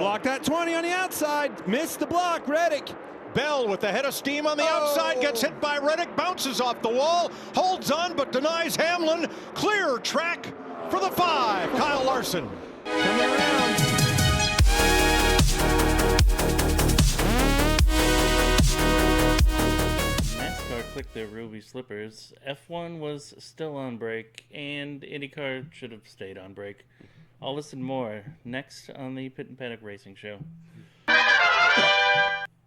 blocked that 20 on the outside. Missed the block, Reddick. Bell with the head of steam on the outside, gets hit by Reddick, bounces off the wall, holds on but denies Hamlin. Clear track for the 5. Kyle Larson. Coming around. NASCAR clicked their ruby slippers. F1 was still on break, and IndyCar should have stayed on break. All this and more next on the Pit and Paddock Racing Show.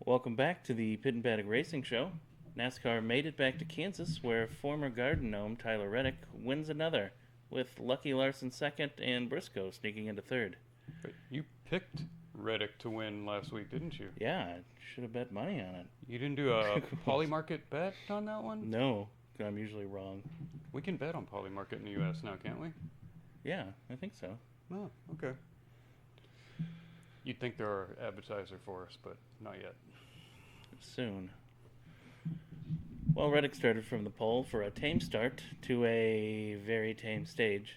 Welcome back to the Pit and Paddock Racing Show. NASCAR made it back to Kansas, where former Garden Gnome Tyler Reddick wins another, with Lucky Larson second and Briscoe sneaking into third. But you picked Reddick to win last week, didn't you? Yeah, I should have bet money on it. You didn't do a Polymarket bet on that one? No, I'm usually wrong. We can bet on Polymarket in the U.S. now, can't we? Yeah, I think so. Oh, okay. You'd think there are advertiser for us, but not yet. Soon. Well, Reddick started from the pole for a tame start to a very tame stage.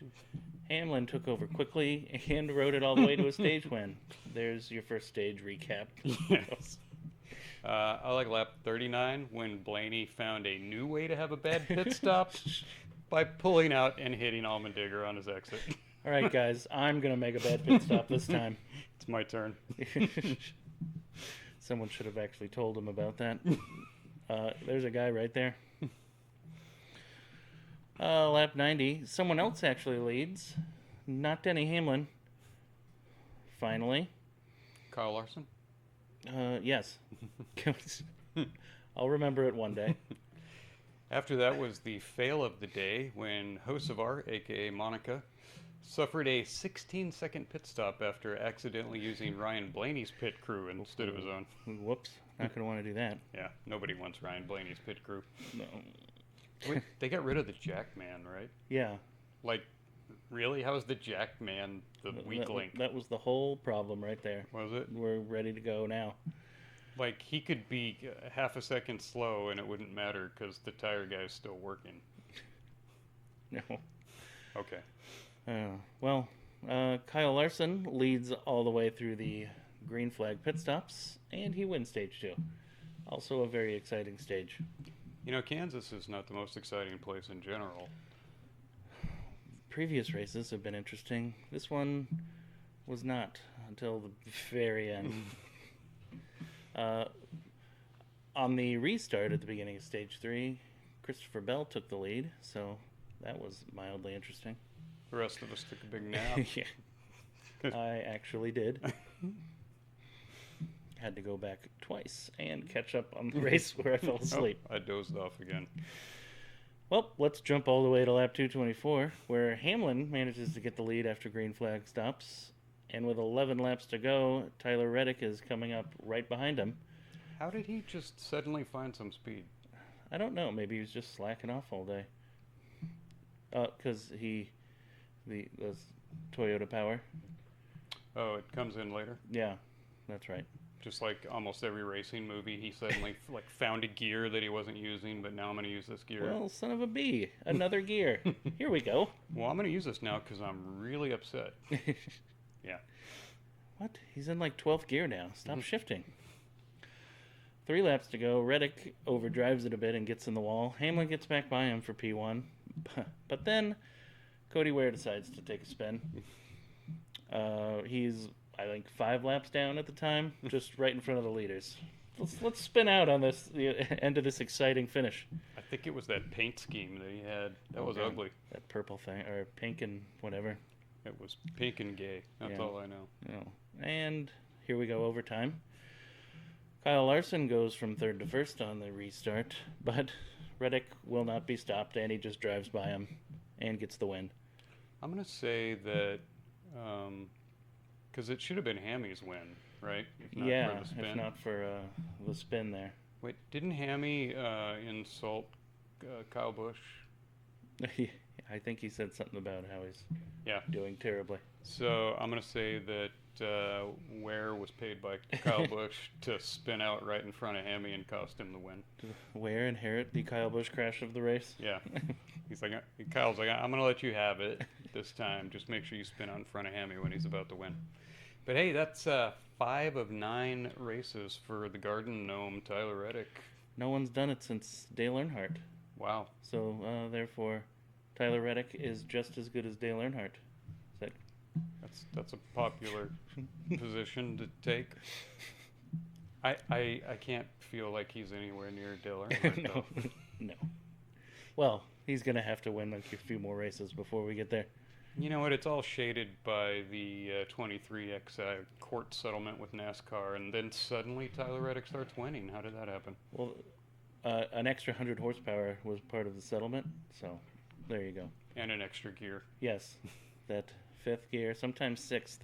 Hamlin took over quickly and rode it all the way to a stage win. There's your first stage recap. Yes. I like lap 39 when Blaney found a new way to have a bad pit stop by pulling out and hitting Allmendinger on his exit. All right, guys, I'm going to make a bad pit stop this time. It's my turn. Someone should have actually told him about that. There's a guy right there. Lap 90. Someone else actually leads. Not Denny Hamlin. Finally. Kyle Larson? Yes. I'll remember it one day. After that was the fail of the day when Hocevar, a.k.a. Monica, suffered a 16-second pit stop after accidentally using Ryan Blaney's pit crew instead of his own. Whoops. Not going to want to do that. Yeah, nobody wants Ryan Blaney's pit crew. No. Wait, they got rid of the Jack Man, right? Yeah. Like, really? How is the Jack Man the weak link? That was the whole problem right there. Was it? We're ready to go now. Like, he could be half a second slow and it wouldn't matter because the tire guy's still working. No. Okay. Well, Kyle Larson leads all the way through the green flag pit stops, and he wins stage 2. Also a very exciting stage. You know, Kansas is not the most exciting place in general. Previous races have been interesting. This one was not until the very end. On the restart at the beginning of stage 3, Christopher Bell took the lead, so that was mildly interesting. The rest of us took a big nap. Yeah. I actually did. Had to go back twice and catch up on the race where I fell asleep. Oh, I dozed off again. Well, let's jump all the way to lap 224, where Hamlin manages to get the lead after green flag stops. And with 11 laps to go, Tyler Reddick is coming up right behind him. How did he just suddenly find some speed? I don't know. Maybe he was just slacking off all day. Because the Toyota power. Oh, it comes in later? Yeah, that's right. Just like almost every racing movie, he suddenly found a gear that he wasn't using, but now I'm going to use this gear. Well, son of a bee, another gear. Here we go. Well, I'm going to use this now because I'm really upset. Yeah. What? He's in like 12th gear now. Stop shifting. 3 laps to go. Reddick overdrives it a bit and gets in the wall. Hamlin gets back by him for P1. But then Cody Ware decides to take a spin. He's, I think, 5 laps down at the time, just right in front of the leaders. Let's spin out on this, the end of this exciting finish. I think it was that paint scheme that he had. That was ugly. That purple thing, or pink and whatever. It was pink and gay. That's all I know. Oh. And here we go, overtime. Kyle Larson goes from 3rd to 1st on the restart, but Reddick will not be stopped, and he just drives by him and gets the win. I'm going to say that, because it should have been Hammy's win, right? If not for the spin there. Wait, didn't Hammy insult Kyle Busch? I think he said something about how he's doing terribly. So I'm going to say that Ware was paid by Kyle Busch to spin out right in front of Hammy and cost him the win. Did Ware inherit the Kyle Busch crash of the race? Yeah. Kyle's like, I'm going to let you have it this time. Just make sure you spin out in front of Hammy when he's about to win. But hey, that's 5 of 9 races for the Garden Gnome, Tyler Reddick. No one's done it since Dale Earnhardt. Wow. So, therefore, Tyler Reddick is just as good as Dale Earnhardt. Is that... That's a popular position to take. I can't feel like he's anywhere near Dale Earnhardt. No. No. Well, he's going to have to win like a few more races before we get there. You know what? It's all shaded by the 23XI court settlement with NASCAR, and then suddenly Tyler Reddick starts winning. How did that happen? Well, an extra 100 horsepower was part of the settlement, so there you go. And an extra gear. Yes, that 5th gear, sometimes 6th.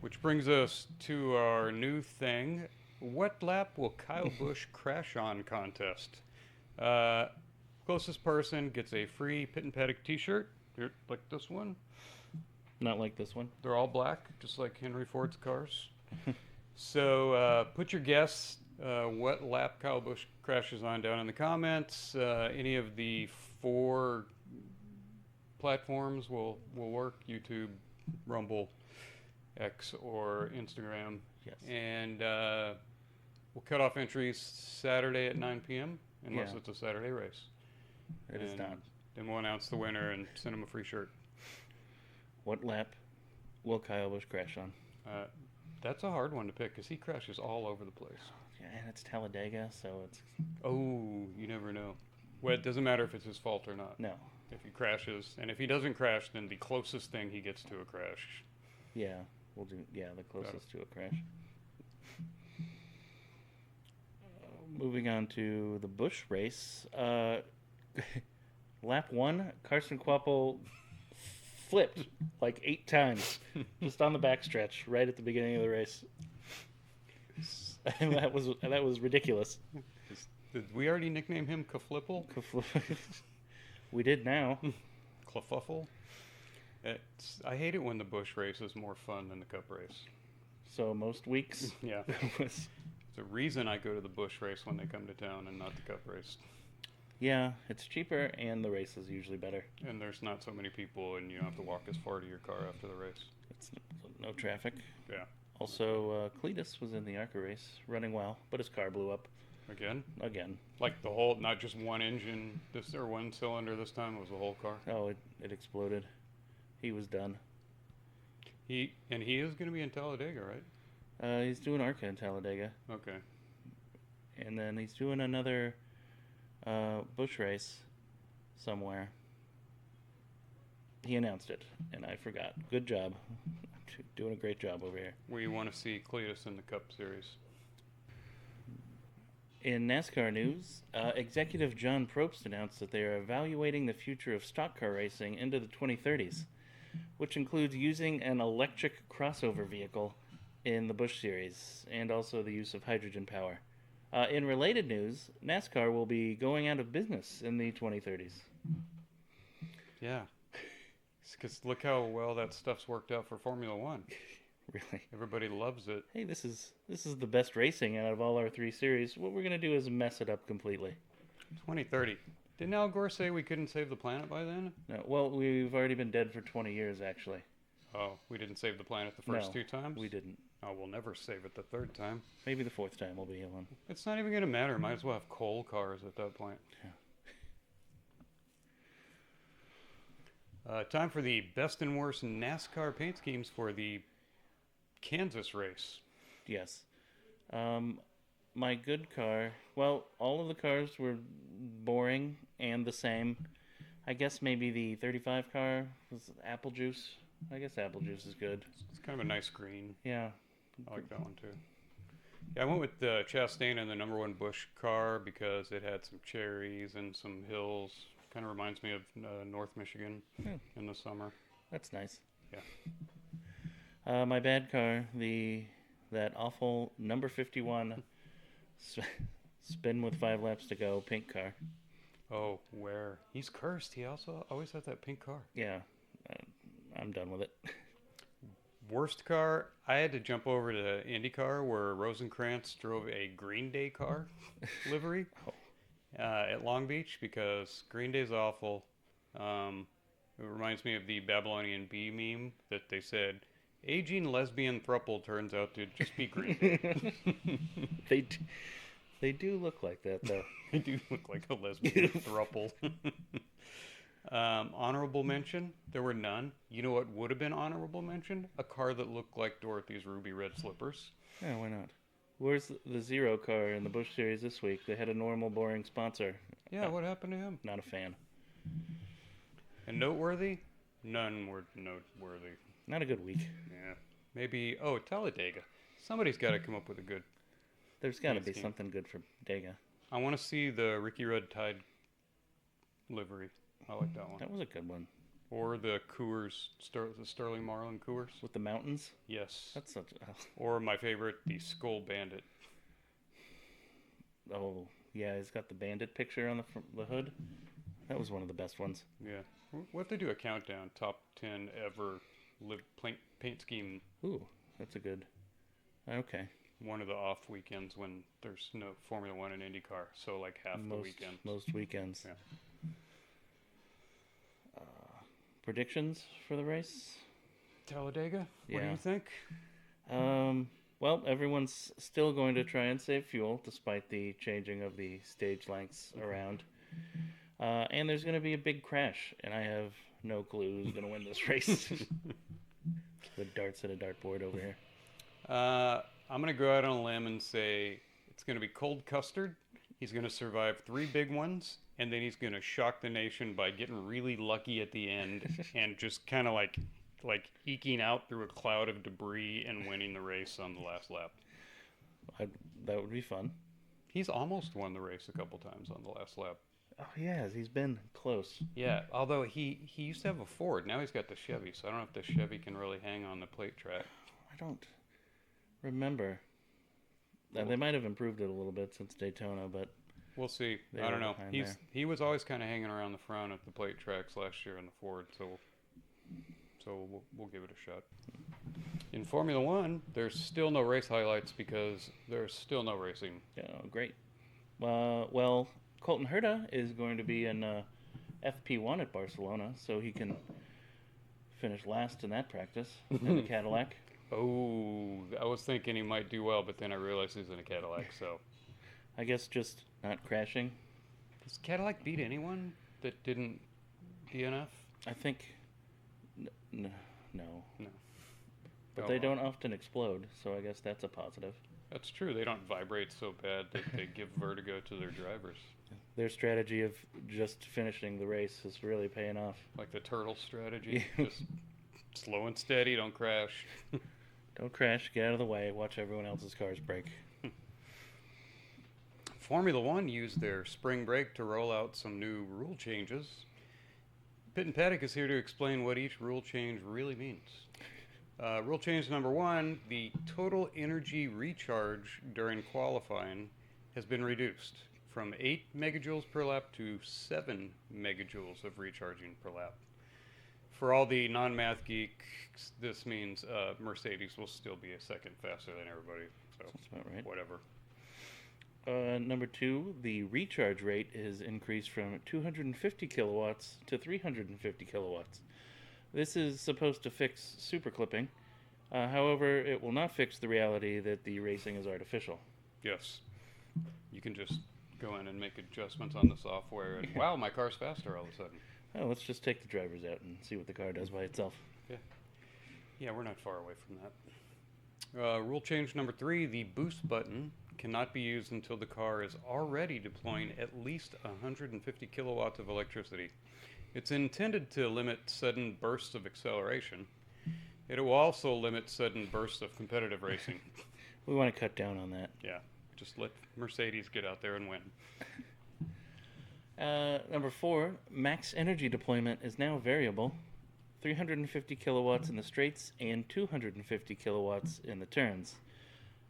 Which brings us to our new thing. What lap will Kyle Busch crash on contest? Closest person gets a free Pit and Paddock t-shirt. Here, like this one. Not like this one. They're all black, just like Henry Ford's cars. So put your guess what lap Kyle Busch crashes on down in the comments. Any of the 4 platforms will work: YouTube, Rumble, X, or Instagram. Yes. And we'll cut off entries Saturday at 9 p.m. unless Yeah. it's a Saturday race. It is not. Then we'll announce the winner and send him a free shirt. What lap will Kyle Busch crash on? That's a hard one to pick because he crashes all over the place. Yeah, and it's Talladega, so it's... Oh, you never know. Well, it doesn't matter if it's his fault or not. No. If he crashes, and if he doesn't crash, then the closest thing he gets to a crash. Yeah, we'll do... Yeah, the closest to a crash. Moving on to the Busch race. Lap 1, Carson Kvapil flipped like 8 times just on the backstretch right at the beginning of the race. And that was ridiculous. Did we already nickname him Kaflipple? We did now. Clafuffle? I hate it when the Busch race is more fun than the Cup race. So most weeks. Yeah. It's a reason I go to the Busch race when they come to town and not the Cup race. Yeah, it's cheaper and the race is usually better. And there's not so many people and you don't have to walk as far to your car after the race. It's no traffic. Yeah. Also, Cletus was in the ARCA race, running well, but his car blew up. Again? Like the whole, not just one engine, or one cylinder this time, it was the whole car? Oh, it exploded. He was done. He is going to be in Talladega, right? He's doing ARCA in Talladega. Okay. And then he's doing another Busch race somewhere. He announced it, and I forgot. Good job. Doing a great job over here. We want to see Cletus in the Cup Series. In NASCAR news, executive John Probst announced that they are evaluating the future of stock car racing into the 2030s, which includes using an electric crossover vehicle in the Busch Series, and also the use of hydrogen power. In related news, NASCAR will be going out of business in the 2030s. Yeah. Because look how well that stuff's worked out for Formula One. Really? Everybody loves it. Hey, this is the best racing out of all our 3 series. What we're going to do is mess it up completely. 2030. Didn't Al Gore say we couldn't save the planet by then? No, well, we've already been dead for 20 years, actually. Oh, we didn't save the planet the first 2 times? We didn't. Oh, we'll never save it the 3rd time. Maybe the 4th time will be one. It's not even going to matter. Might as well have coal cars at that point. Yeah. Time for the best and worst NASCAR paint schemes for the Kansas race. Yes. My good car, well, all of the cars were boring and the same. I guess maybe the 35 car was apple juice. I guess apple juice is good. It's kind of a nice green. Yeah. I like that one too. Yeah, I went with Chastain in the number 1 Busch car because it had some cherries and some hills. Kind of reminds me of North Michigan in the summer. That's nice. Yeah. My bad car, that awful number 51 spin with 5 laps to go pink car. Oh, where? He's cursed. He also always has that pink car. Yeah. I'm done with it. Worst car, I had to jump over to IndyCar where Rosenkrantz drove a Green Day car livery at Long Beach because Green Day's awful. It reminds me of the Babylonian Bee meme that they said, aging lesbian throuple turns out to just be Green Day. They do look like that, though. They do look like a lesbian throuple. Honorable mention? There were none. You know what would have been honorable mention? A car that looked like Dorothy's ruby red slippers. Yeah, why not? Where's the Zero car in the Busch Series this week? They had a normal, boring sponsor. Yeah, what happened to him? Not a fan. And noteworthy? None were noteworthy. Not a good week. Yeah. Maybe, Talladega. Somebody's got to come up with a good... There's got to paint be scheme. something good for Dega. I want to see the Ricky Rudd Tide livery. I like that one. That was a good one. Or the Coors, the Sterling Marlin Coors. With the mountains? Yes. That's such a... Or my favorite, the Skull Bandit. Oh, yeah, he's got the bandit picture on the hood. That was one of the best ones. Yeah. What if they do a countdown? Top 10 ever paint scheme. Ooh, that's a good... Okay. One of the off weekends when there's no Formula One and IndyCar. So like half the weekend. Most weekends. Yeah. Predictions for the race? Talladega? What do Yeah. you think? Well, everyone's still going to try and save fuel despite the changing of the stage lengths around. And there's going to be a big crash, and I have no clue who's going to win this race. With darts at a dartboard over here. I'm going to go out on a limb and say it's going to be Cold Custard. He's going to survive 3 big ones, and then he's going to shock the nation by getting really lucky at the end and just kind of like eking out through a cloud of debris and winning the race on the last lap. That would be fun. He's almost won the race a couple times on the last lap. Oh, he has. He's been close. Yeah, although he used to have a Ford. Now he's got the Chevy, so I don't know if the Chevy can really hang on the plate track. I don't remember. They might have improved it a little bit since Daytona, but... We'll see. They I don't were know. behind He was always kind of hanging around the front at the plate tracks last year in the Ford, so we'll give it a shot. In Formula One, there's still no race highlights because there's still no racing. Oh, great. Well, Colton Herta is going to be in FP1 at Barcelona, so he can finish last in that practice in the Cadillac. Oh, I was thinking he might do well, but then I realized he's in a Cadillac, so... I guess just not crashing. Does Cadillac beat anyone that didn't DNF? I think... No. No. But Oh, they well. don't often explode, so I guess that's a positive. That's true. They don't vibrate so bad that they give vertigo to their drivers. Their strategy of just finishing the race is really paying off. Like the turtle strategy. Just slow and steady, don't crash. Don't crash, get out of the way, watch everyone else's cars brake. Formula One used their spring break to roll out some new rule changes. Pitt and Paddock is here to explain what each rule change really means. Rule change number 1, the total energy recharge during qualifying has been reduced from 8 megajoules per lap to 7 megajoules of recharging per lap. For all the non-math geeks, this means Mercedes will still be a second faster than everybody. So That's about right. whatever. Number 2, the recharge rate is increased from 250 kilowatts to 350 kilowatts. This is supposed to fix super clipping. However, it will not fix the reality that the racing is artificial. Yes. You can just go in and make adjustments on the software and, wow, my car's faster all of a sudden. Oh, let's just take the drivers out and see what the car does by itself. Yeah, we're not far away from that. Rule change number 3, the boost button cannot be used until the car is already deploying at least 150 kilowatts of electricity. It's intended to limit sudden bursts of acceleration. It will also limit sudden bursts of competitive racing. We want to cut down on that. Yeah, just let Mercedes get out there and win. Number 4, max energy deployment is now variable. 350 kilowatts in the straights and 250 kilowatts in the turns.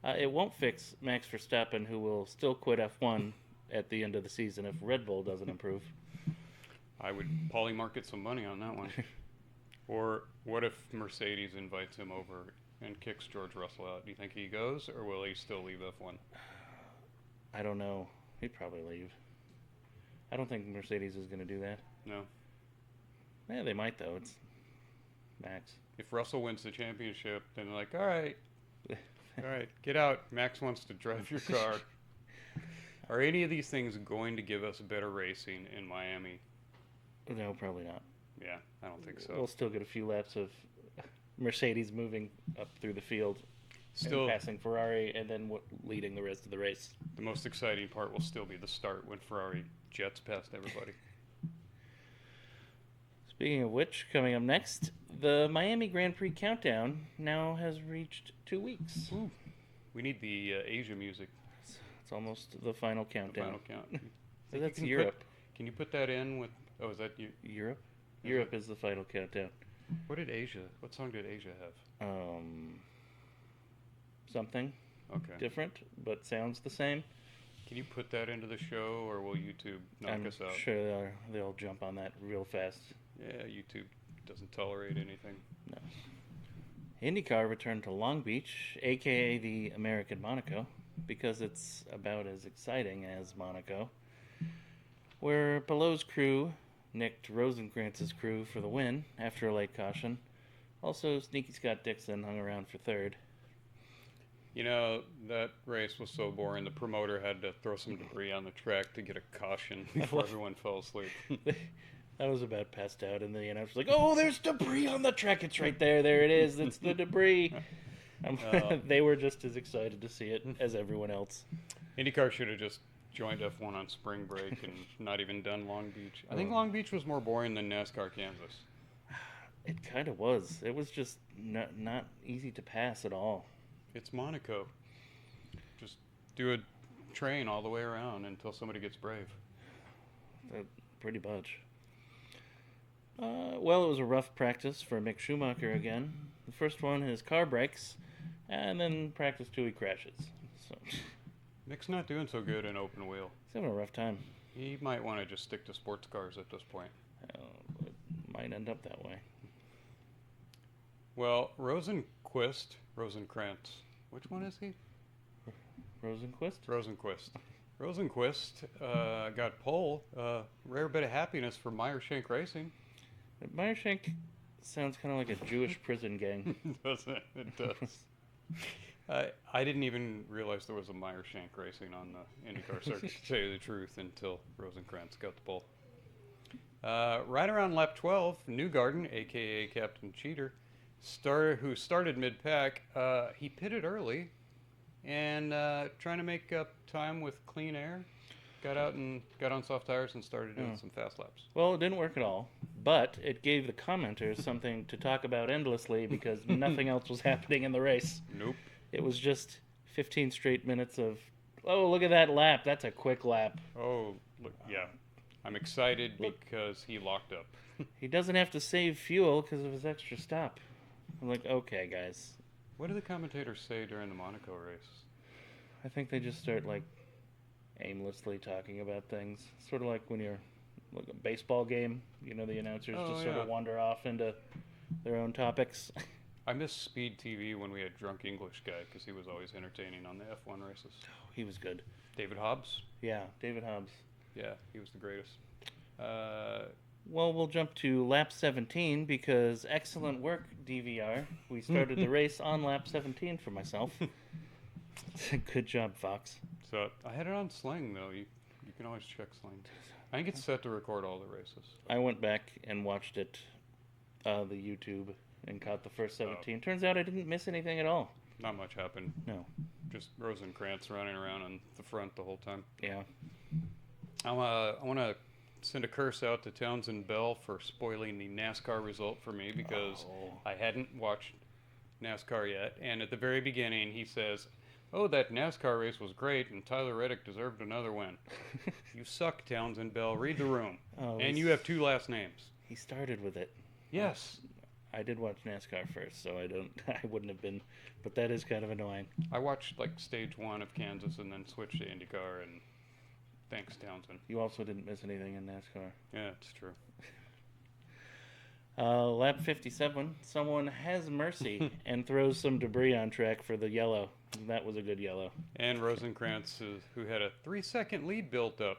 It won't fix Max Verstappen, who will still quit F1 at the end of the season if Red Bull doesn't improve. I would polymarket some money on that one. Or what if Mercedes invites him over and kicks George Russell out? Do you think he goes, or will he still leave F1? I don't know. He'd probably leave. I don't think Mercedes is going to do that. No. Yeah, they might, though. Max. If Russell wins the championship, then they're like, all right, get out. Max wants to drive your car. Are any of these things going to give us better racing in Miami? No, probably not. Yeah, I don't think so. We'll still get a few laps of Mercedes moving up through the field, Still, and passing Ferrari, and then leading the rest of the race. the most exciting part will still be the start when Ferrari jets past everybody. Speaking of which, coming up next, the Miami Grand Prix countdown now has reached 2 weeks. Ooh, we need the Asia music. It's almost the final The countdown. final count. So that's You can Europe. Can you put that in with? Oh, is that you? Europe? Is Europe is the final countdown. What did Asia? What song did Asia have? Something Okay. different, but sounds the same. Can you put that into the show, or will YouTube knock I'm us out? sure they'll jump on that real fast. Yeah, YouTube doesn't tolerate anything. No. IndyCar returned to Long Beach, aka the American Monaco, because it's about as exciting as Monaco, where Palou's crew nicked Rosencrantz's crew for the win after a late caution. Also, Sneaky Scott Dixon hung around for third. You know, that race was so boring, the promoter had to throw some debris on the track to get a caution before everyone fell asleep. I was about passed out, and the announcer's like, "Oh, there's debris on the track. It's right there. There it is. It's the debris." They were just as excited to see it as everyone else. IndyCar should have just joined F1 on spring break and not even done Long Beach. I think Long Beach was more boring than NASCAR Kansas. It kind of was. It was just not easy to pass at all. It's Monaco. Just do a train all the way around until somebody gets brave. Pretty much. Well, it was a rough practice for Mick Schumacher again. The first one, his car breaks, and then practice 2, he crashes. So Mick's not doing so good in open wheel. he's having a rough time. He might want to just stick to sports cars at this point. It might end up that way. Well, Rosenkrantz. Which one is he? Rosenquist? Rosenquist got pole. Rare bit of happiness for Meyershank Racing. Meyershank sounds kind of like a Jewish prison gang. Doesn't it? It does. I didn't even realize there was a Meyershank Racing on the IndyCar circuit, to tell you the truth, until Rosenkrantz got the pole. Right around lap 12, Newgarden, a.k.a. Captain Cheater, who started mid-pack, he pitted early and trying to make up time with clean air, got on soft tires and started doing some fast laps. Well, it didn't work at all, but it gave the commenters something to talk about endlessly because nothing else was happening in the race. Nope. It was just 15 straight minutes of, oh, look at that lap. That's a quick lap. Oh, look, yeah. I'm excited because he locked up. He doesn't have to save fuel because of his extra stop. I'm like, okay, guys. What do the commentators say during the Monaco race? I think they just start, like, aimlessly talking about things. Sort of like when you're like a baseball game, you know, the announcers just sort of wander off into their own topics. I miss Speed TV when we had Drunk English Guy because he was always entertaining on the F1 races. Oh, he was good. David Hobbs? Yeah, David Hobbs. Yeah, he was the greatest. Well, we'll jump to lap 17 because excellent work, DVR. We started the race on lap 17 for myself. Good job, Fox. So I had it on Sling, though. You can always check Sling. I think it's set to record all the races. I went back and watched it, the YouTube, and caught the first 17. Turns out I didn't miss anything at all. Not much happened. No. Just Rosenkrantz running around on the front the whole time. Yeah. I want to send a curse out to Townsend Bell for spoiling the NASCAR result for me because I hadn't watched NASCAR yet. And at the very beginning, he says, "Oh, that NASCAR race was great, and Tyler Reddick deserved another win." You suck, Townsend Bell. Read the room. And you have 2 last names. He started with it. Yes. I did watch NASCAR first, so I wouldn't have been, but that is kind of annoying. I watched like stage 1 of Kansas and then switched to IndyCar, and thanks, Townsend. You also didn't miss anything in NASCAR. Yeah, it's true. Lap 57, someone has mercy and throws some debris on track for the yellow. That was a good yellow. And Rosenkrantz, who had a 3-second lead built up.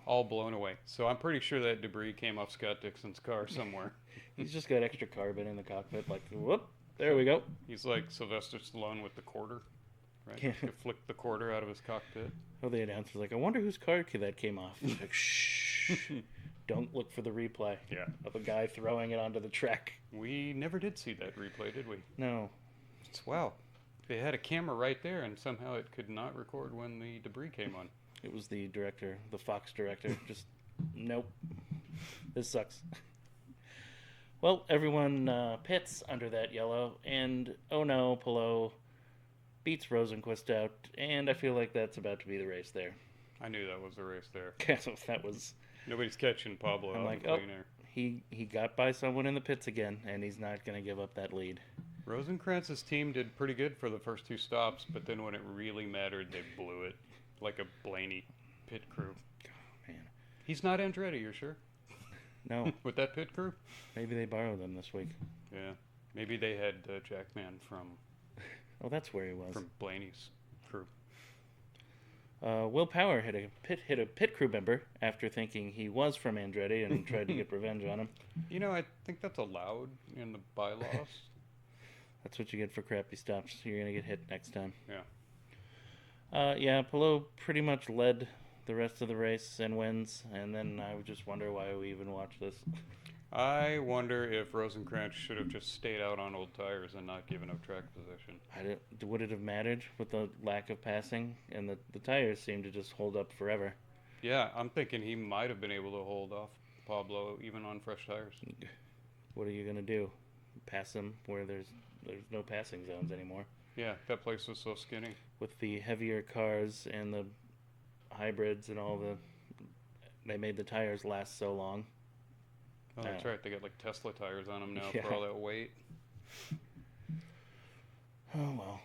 all blown away. So I'm pretty sure that debris came off Scott Dixon's car somewhere. He's just got extra carbon in the cockpit. Like, whoop, there we go. He's like Sylvester Stallone with the quarter, right? Yeah. He flicked the quarter out of his cockpit. Oh, the announcer's like, I wonder whose car that came off. He's like, shh. Don't look for the replay Yeah. of a guy throwing it onto the track. We never did see that replay, did we? No. Wow. They had a camera right there, and somehow it could not record when the debris came on. It was the director, the Fox director. Just, nope. This sucks. Well, everyone pits under that yellow, and oh no, Palou beats Rosenquist out, and I feel like that's about to be the race there. I knew that was the race there. That was... Nobody's catching Pablo I'm out like, of the clean air. he got by someone in the pits again, and he's not going to give up that lead. Rosenkrantz's team did pretty good for the first 2 stops, but then when it really mattered, they blew it. Like a Blaney pit crew. Oh, man. He's not Andretti, you're sure? No. With that pit crew? Maybe they borrowed them this week. Yeah. Maybe they had Jackman from Oh, that's where he was. Blaney's crew. Will Power hit a pit crew member after thinking he was from Andretti and tried to get revenge on him. You know, I think that's allowed in the bylaws. That's what you get for crappy stops. You're going to get hit next time. Yeah. Yeah, Palou pretty much led the rest of the race and wins, and then I would just wonder why we even watch this. I wonder if Rosenkrantz should have just stayed out on old tires and not given up track position. Would it have mattered with the lack of passing? And the tires seem to just hold up forever. Yeah, I'm thinking he might have been able to hold off Pablo even on fresh tires. What are you going to do? Pass him where there's no passing zones anymore. Yeah, that place was so skinny. With the heavier cars and the hybrids and all they made the tires last so long. Oh, that's right. They got like Tesla tires on them now Yeah. for all that weight. Oh, well.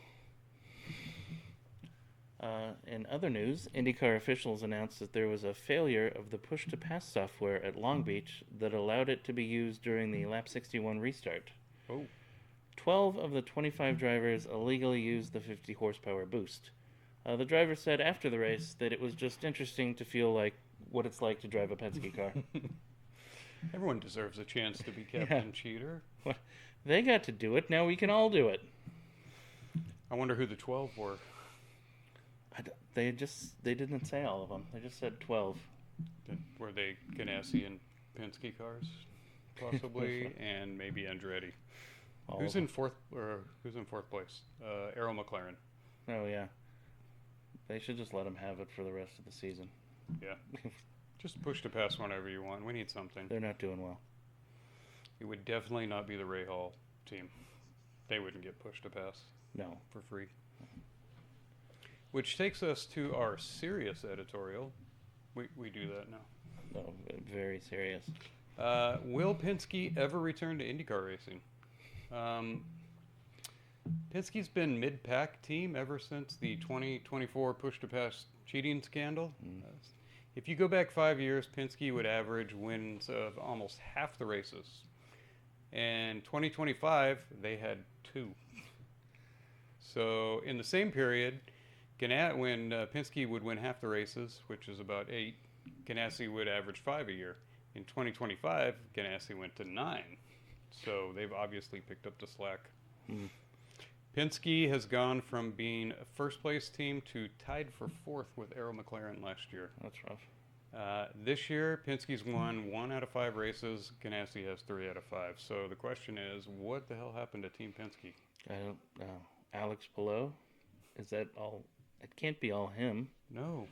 In other news, IndyCar officials announced that there was a failure of the push-to-pass software at Long Beach that allowed it to be used during the Lap 61 restart. Oh. 12 of the 25 drivers illegally used the 50 horsepower boost. The driver said after the race that it was just interesting to feel like what it's like to drive a Penske car. Everyone deserves a chance to be Captain Cheater. Well, they got to do it, now we can all do it. I wonder who the 12 were. They didn't say all of them. They just said 12. Were they Ganassi and Penske cars, possibly, and maybe Andretti? Who's in fourth place? Arrow McLaren. Oh yeah. They should just let them have it for the rest of the season. Yeah. Just push to pass whenever you want. We need something. They're not doing well. It would definitely not be the Ray Hall team. They wouldn't get pushed to pass No. for free. Which takes us to our serious editorial. We do that now. No, very serious. Will Penske ever return to IndyCar racing? Penske's been mid-pack team ever since the 2024 push-to-pass cheating scandal. If you go back 5 years, Penske would average wins of almost half the races. And 2025, they had 2. So in the same period, when Penske would win half the races, which is about 8, Ganassi would average 5 a year. In 2025, Ganassi went to 9. So they've obviously picked up the slack. Penske has gone from being a first-place team to tied for 4th with Arrow McLaren last year. That's rough. This year, Penske's won 1 out of 5 races. Ganassi has 3 out of 5. So the question is, what the hell happened to Team Penske? I don't know. Alex Palou? Is that all? It can't be all him. No.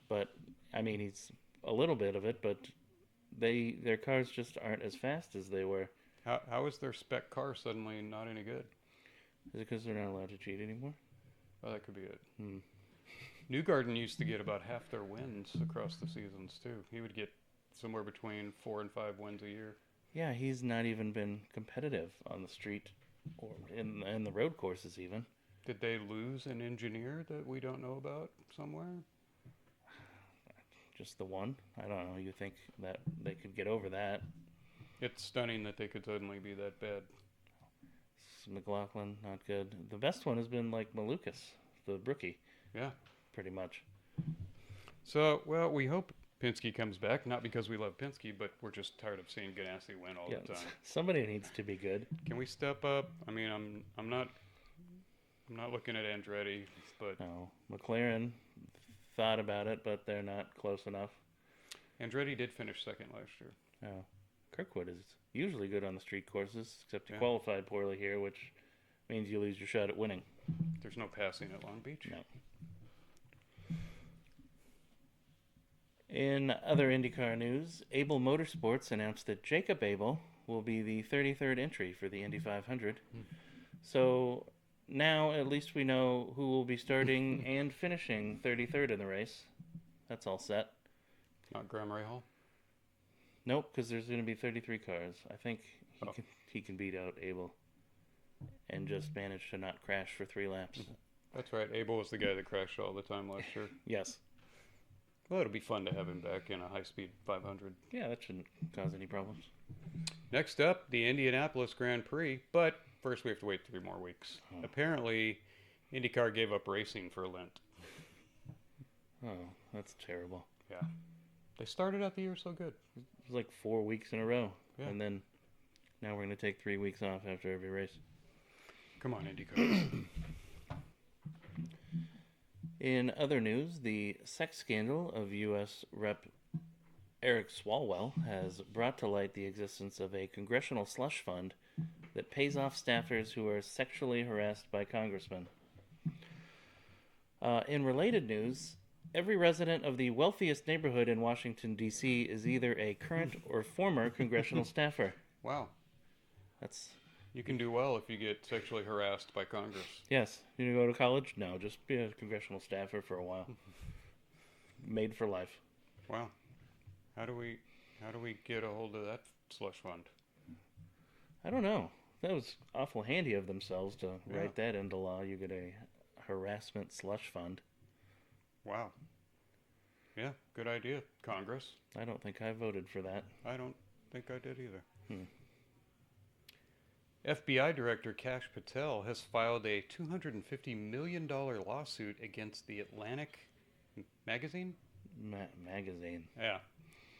But, I mean, he's a little bit of it, but their cars just aren't as fast as they were. How is their spec car suddenly not any good? Is it because they're not allowed to cheat anymore? Oh, that could be it. Newgarden used to get about half their wins across the seasons, too. He would get somewhere between 4 and 5 wins a year. Yeah, he's not even been competitive on the street or in the road courses even. Did they lose an engineer that we don't know about somewhere? Just the one? I don't know. You think that they could get over that? It's stunning that they could suddenly be that bad. McLaughlin, not good. The best one has been like Malukas, the rookie. Yeah. Pretty much. So, well, we hope Penske comes back, not because we love Penske, but we're just tired of seeing Ganassi win all the time. Somebody needs to be good. Can we step up? I mean, I'm not looking at Andretti, but No, McLaren thought about it, but they're not close enough. Andretti did finish second last year. No, Kirkwood is usually good on the street courses, except he qualified poorly here, which means you lose your shot at winning. There's no passing at Long Beach. No. In other IndyCar news, Abel Motorsports announced that Jacob Abel will be the 33rd entry for the Indy 500. So now at least we know who will be starting and finishing 33rd in the race. That's all set. Not Graham Rahal? Nope, because there's going to be 33 cars. I think he can beat out Abel and just manage to not crash for 3 laps. That's right. Abel was the guy that crashed all the time last year. Yes. Well, it'll be fun to have him back in a high-speed 500. Yeah, that shouldn't cause any problems. Next up, the Indianapolis Grand Prix, but first we have to wait 3 more weeks. Apparently, IndyCar gave up racing for Lent. Oh, that's terrible. Yeah. They started out the year so good. It was like 4 weeks in a row. Yeah. And then now we're going to take 3 weeks off after every race. Come on, IndyCar. In other news, the sex scandal of U.S. Rep. Eric Swalwell has brought to light the existence of a congressional slush fund that pays off staffers who are sexually harassed by congressmen. In related news, every resident of the wealthiest neighborhood in Washington, D.C. is either a current or former congressional staffer. Wow. That's... You can do well if you get sexually harassed by Congress. Yes. You go to college? No, just be a congressional staffer for a while. Made for life. Wow. How do we get a hold of that slush fund? I don't know. That was awful handy of themselves to write that into law. You get a harassment slush fund. Wow. Yeah, good idea, Congress. I don't think I voted for that. I don't think I did either. FBI Director Kash Patel has filed a $250 million lawsuit against the Atlantic magazine? Magazine. Yeah.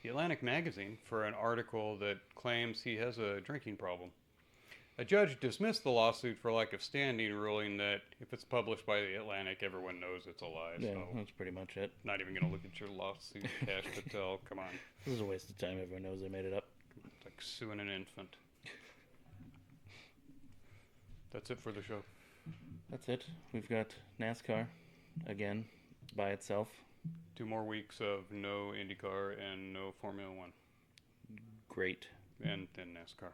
The Atlantic magazine for an article that claims he has a drinking problem. A judge dismissed the lawsuit for lack of standing, ruling that if it's published by the Atlantic, everyone knows it's a lie. Yeah, So that's pretty much it. not even going to look at your lawsuit, Kash Patel. Come on. This is a waste of time. Everyone knows I made it up. It's like suing an infant. That's it for the show. That's it. We've got NASCAR again by itself. 2 more weeks of no IndyCar and no Formula One. Great. And then NASCAR.